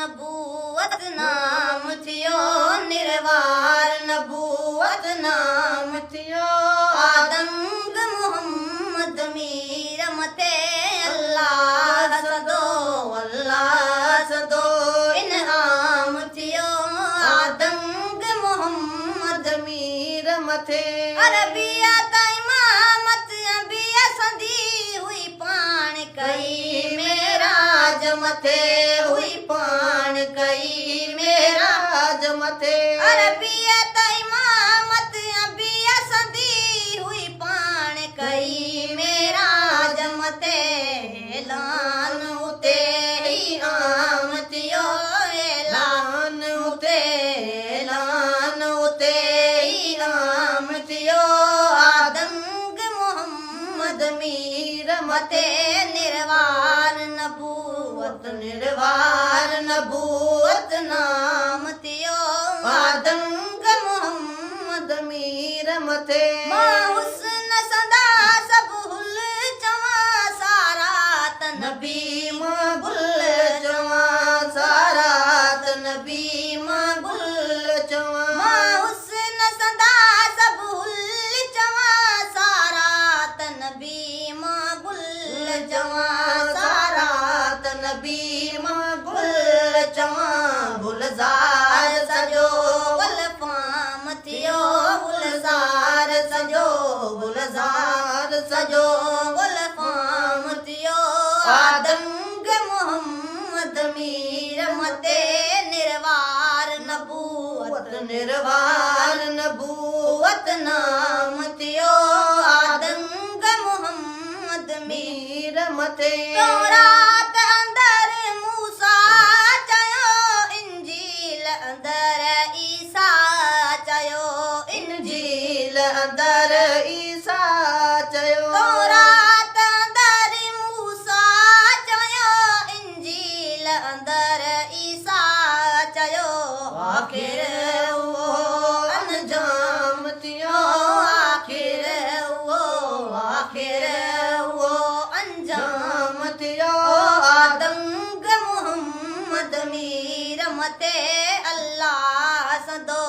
नबूवत नाम थियो निर्वार नबूवत नाम थियो आदम मोहम्मद मीर मथे अल्लाह सदो इनाम थियो आदम मोहम्मद मीर मथे अरबिया इमामत अंबिया संधी हुई पाण कई मेराज मथे हुई पाण कई मेराज मथे अरबिया इमामत अंबिया संधी हुई पाण कई मेराज मथे ऐलान उते इनाम थियो ऐलान उते इनाम थियो आदम मोहम्मद मीर मथे निर्वार नबूवत नाम थियो आदम मोहम्मद मीर मथे मां हुस्न सदा सब हुल चवा सारा नबी मां गुल चवा सारा नबी मां गुल चवा मां हुस्न सदा सब हुल चवा सारा नबी मां गुल चवा सारा नबी मां गुल चवा गुलजार सजो गुलफाम थियो गुलजार सजो गुलफाम थियो आदम मोहम्मद मीर मथे निर्वार नबूवत नाम थियो आदम मोहम्मद मीर मथे तौरात अंदर मूसा चयो इंजील अंदर ईसा चयो इंजील अंदर ईसा चयो तौरात अंदर मूसा चयो इंजील अंदर ईसा चयो आखिर वो अंजाम थियो आखिर वो अंजाम थियो आदम मोहम्मद मीर मथे अल्लाह सदो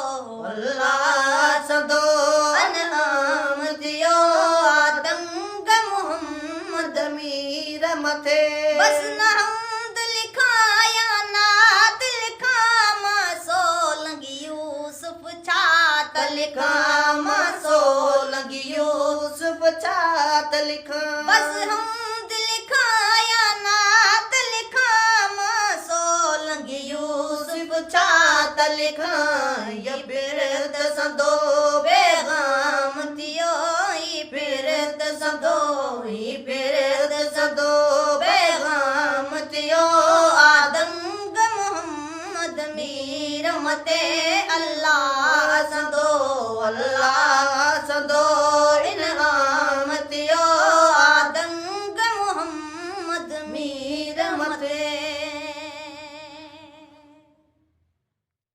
अनआम थियो आदम मोहम्मद मीर मथे बस न हमद लिखाया नात लिखा मां सोलंगी यूसुफ छात लिखा मां सोलंगी यूसुफ छात लिखा बस हमद लिखाया नात लिखा मां सोलंगी यूसुफ छात लिखा ये बिरद सदो पैगाम थियो बिरद सदो पैगाम थियो आदम मोहम्मद मीर मथे अल्लाह सदो